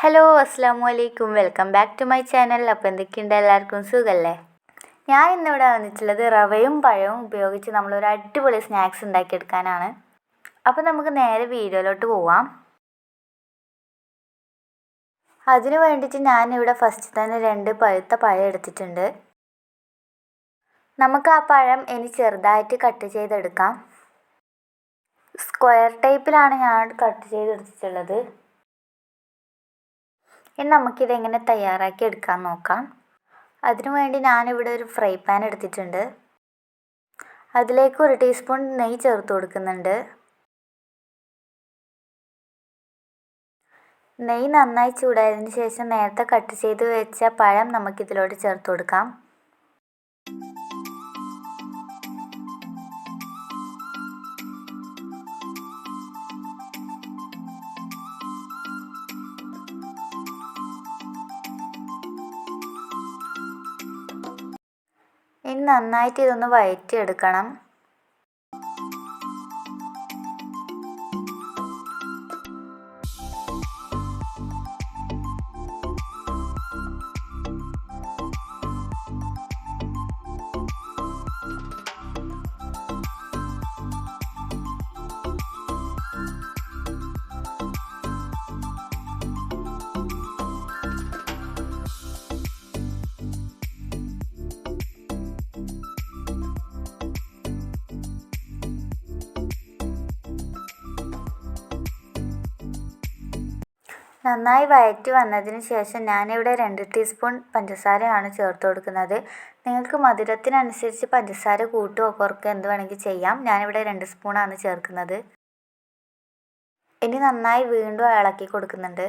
Hello അസ്സാം വലൈക്കും, welcome back to my channel. അപ്പോൾ എന്തൊക്കെയുണ്ട്, എല്ലാവർക്കും സുഖമല്ലേ? ഞാൻ ഇന്നിവിടെ വന്നിട്ടുള്ളത് റവയും പഴവും ഉപയോഗിച്ച് നമ്മളൊരു അടിപൊളി സ്നാക്സ് ഉണ്ടാക്കിയെടുക്കാനാണ്. അപ്പോൾ നമുക്ക് നേരെ വീഡിയോയിലോട്ട് പോവാം. അതിന് വേണ്ടിയിട്ട് ഞാനിവിടെ ഫസ്റ്റ് തന്നെ 2 പഴുത്ത പഴം എടുത്തിട്ടുണ്ട്. നമുക്ക് ആ പഴം ഇനി ചെറുതായിട്ട് കട്ട് ചെയ്തെടുക്കാം. സ്ക്വയർ ടൈപ്പിലാണ് ഞാൻ കട്ട് ചെയ്തെടുത്തിട്ടുള്ളത്. ഇനി നമുക്കിതെങ്ങനെ തയ്യാറാക്കി എടുക്കാൻ നോക്കാം. അതിനുവേണ്ടി ഞാനിവിടെ ഒരു ഫ്രൈ പാൻ എടുത്തിട്ടുണ്ട്. അതിലേക്ക് 1 ടീസ്പൂൺ നെയ്യ് ചേർത്ത് കൊടുക്കുന്നുണ്ട്. നെയ്യ് നന്നായി ചൂടായതിന് ശേഷം നേരത്തെ കട്ട് ചെയ്ത് വെച്ച പഴം നമുക്കിതിലോട്ട് ചേർത്ത് കൊടുക്കാം. ഇനി നന്നായിട്ട് ഇതൊന്ന് വഴറ്റിയെടുക്കണം. നന്നായി വഴറ്റി വന്നതിന് ശേഷം ഞാനിവിടെ 2 ടീസ്പൂൺ പഞ്ചസാരയാണ് ചേർത്ത് കൊടുക്കുന്നത്. നിങ്ങൾക്ക് മധുരത്തിനനുസരിച്ച് പഞ്ചസാര കൂട്ടുകയോ കുറയ്ക്കുകയോ എന്ത് വേണമെങ്കിൽ ചെയ്യാം. ഞാനിവിടെ 2 സ്പൂണാണ് ചേർക്കുന്നത്. ഇനി നന്നായി വീണ്ടും ഇളക്കി കൊടുക്കുന്നുണ്ട്.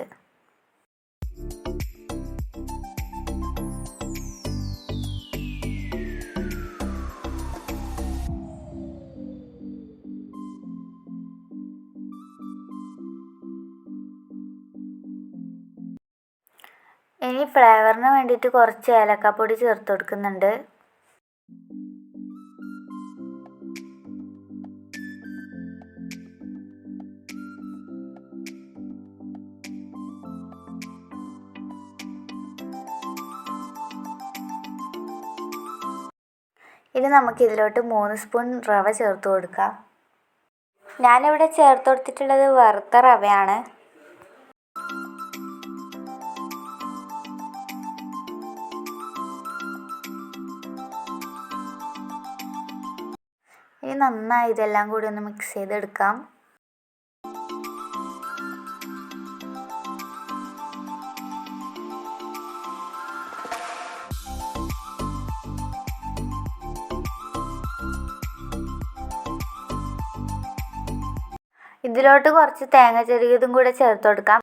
ഇനി ഫ്ലേവറിന് വേണ്ടിയിട്ട് കുറച്ച് ഏലക്കാപ്പൊടി ചേർത്ത് കൊടുക്കുന്നുണ്ട്. ഇനി നമുക്കിതിലോട്ട് 3 സ്പൂൺ റവ ചേർത്ത് കൊടുക്കാം. ഞാനിവിടെ ചേർത്ത് കൊടുത്തിട്ടുള്ളത് വറുത്ത റവയാണ്. ഇനി നന്നായി ഇതെല്ലാം കൂടി ഒന്ന് മിക്സ് ചെയ്തെടുക്കാം. ഇതിലോട്ട് കുറച്ച് തേങ്ങ ചെറിയതും കൂടെ ചേർത്ത് കൊടുക്കാം.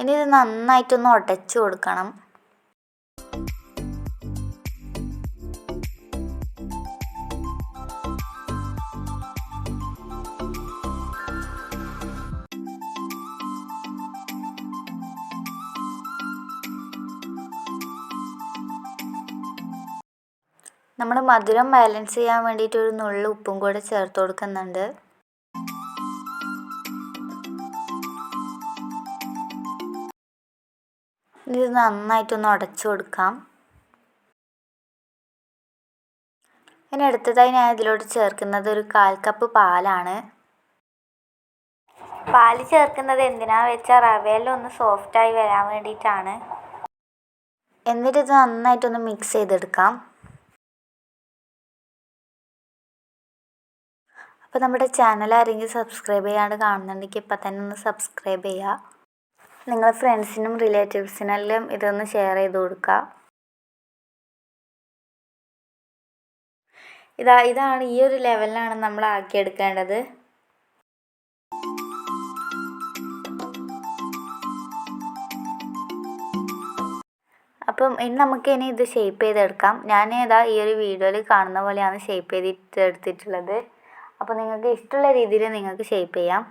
ഇനി ഇത് നന്നായിട്ടൊന്ന് ഉടച്ചു കൊടുക്കണം. നമ്മൾ മധുരം ബാലൻസ് ചെയ്യാൻ വേണ്ടിയിട്ട് ഒരു നുള്ളു ഉപ്പും കൂടെ ചേർത്ത് കൊടുക്കുന്നുണ്ട്. ഇത് നന്നായിട്ടൊന്ന് ഉടച്ചു കൊടുക്കാം. ഇനി അടുത്തതായി ഞാൻ ഇതിലോട്ട് ചേർക്കുന്നത് ഒരു 1/4 കപ്പ് പാലാണ്. പാല് ചേർക്കുന്നത് എന്തിനാണെന്ന് വെച്ചാൽ റവയെല്ലാം ഒന്ന് സോഫ്റ്റായി വരാൻ വേണ്ടിയിട്ടാണ്. എന്നിട്ട് ഇത് നന്നായിട്ടൊന്ന് മിക്സ് ചെയ്തെടുക്കാം. അപ്പോൾ നമ്മുടെ ചാനൽ ആരെങ്കിലും സബ്സ്ക്രൈബ് ചെയ്യാണ്ട് കാണുന്നുണ്ടെങ്കിൽ ഇപ്പം തന്നെ ഒന്ന് സബ്സ്ക്രൈബ് ചെയ്യുക. നിങ്ങളുടെ ഫ്രണ്ട്സിനും റിലേറ്റീവ്സിനെല്ലാം ഇതൊന്ന് ഷെയർ ചെയ്ത് കൊടുക്കുക. ഇതാണ് ഈ ഒരു ലെവലിലാണ് നമ്മൾ ആക്കിയെടുക്കേണ്ടത്. അപ്പോൾ അപ്പം ഇനി ഇത് ഷേപ്പ് ചെയ്തെടുക്കാം. ഞാൻ ഈ ഒരു വീഡിയോയിൽ കാണുന്ന പോലെയാണ് ഷേപ്പ് ചെയ്തിട്ട് എടുത്തിട്ടുള്ളത്. അപ്പോൾ നിങ്ങൾക്ക് ഇഷ്ടമുള്ള രീതിയിൽ നിങ്ങൾക്ക് ഷേപ്പ് ചെയ്യാം.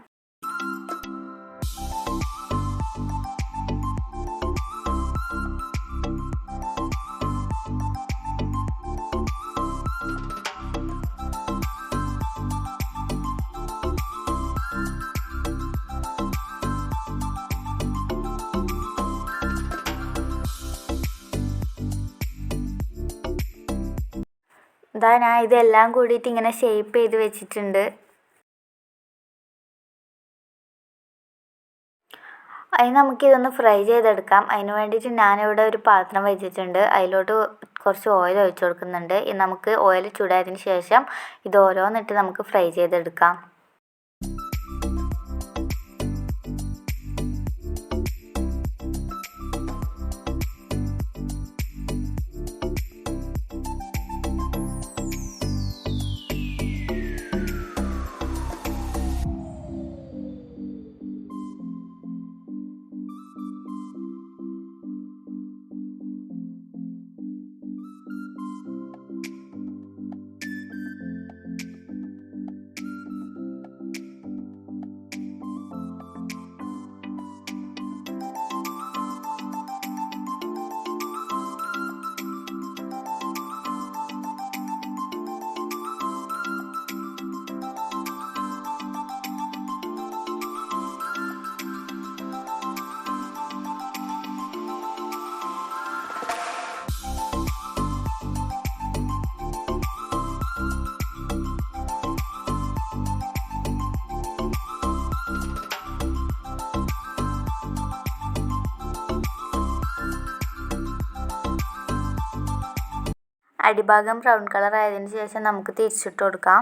ഞാൻ ഇതെല്ലാം കൂടിയിട്ട് ഇങ്ങനെ ഷേപ്പ് ചെയ്ത് വെച്ചിട്ടുണ്ട്. നമുക്കിതൊന്ന് ഫ്രൈ ചെയ്തെടുക്കാം. അതിന് വേണ്ടിയിട്ട് ഞാനിവിടെ ഒരു പാത്രം വെച്ചിട്ടുണ്ട്. അതിലോട്ട് കുറച്ച് ഓയിൽ ഒഴിച്ച് കൊടുക്കുന്നുണ്ട്. നമുക്ക് ഓയിൽ ചൂടായതിന് ശേഷം ഇത് ഓരോന്നിട്ട് നമുക്ക് ഫ്രൈ ചെയ്തെടുക്കാം. അടിഭാഗം ബ്രൗൺ കളർ ആയതിനു ശേഷം നമുക്ക് തിരിച്ചിട്ട് കൊടുക്കാം.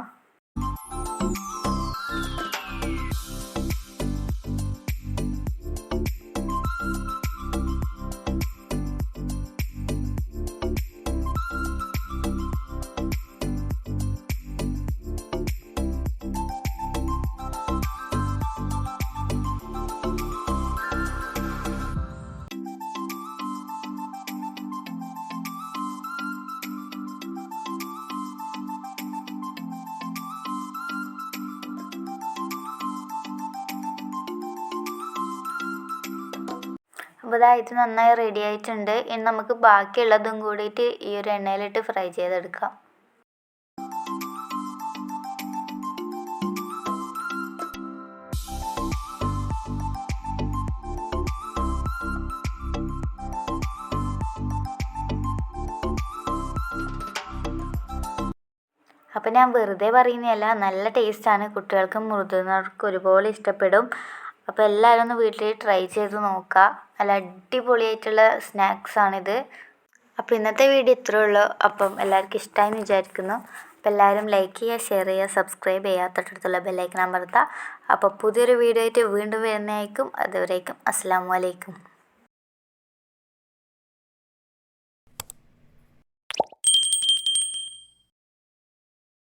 അപ്പോൾ ഇത് നന്നായി റെഡി ആയിട്ടുണ്ട്. ഇനി നമുക്ക് ബാക്കിയുള്ളതും കൂടിയിട്ട് ഈ ഒരു എണ്ണയിലിട്ട് ഫ്രൈ ചെയ്തെടുക്കാം. അപ്പോൾ ഞാൻ വെറുതെ പറയുന്നതല്ല, നല്ല ടേസ്റ്റാണ്. കുട്ടികൾക്കും മുതിർന്നവർക്കും ഒരുപോലെ ഇഷ്ടപ്പെടും. അപ്പോൾ എല്ലാവരും ഒന്ന് വീട്ടിൽ ട്രൈ ചെയ്ത് നോക്കുക. നല്ല അടിപൊളിയായിട്ടുള്ള സ്നാക്സാണിത്. അപ്പോൾ ഇന്നത്തെ വീഡിയോ ഇത്രയേ ഉള്ളൂ. അപ്പം എല്ലാവർക്കും ഇഷ്ടമായി എന്ന് വിചാരിക്കുന്നു. അപ്പോൾ എല്ലാവരും ലൈക്ക് ചെയ്യുക, ഷെയർ ചെയ്യുക, സബ്സ്ക്രൈബ് ചെയ്യുക, തൊട്ടടുത്തുള്ള ബെല്ലൈക്കൺ അമർത്തുക. അപ്പോൾ പുതിയൊരു വീഡിയോ ആയിട്ട് വീണ്ടും വരുന്നതായിരിക്കും. അതുവരേക്കും അസ്സലാമു അലൈക്കും.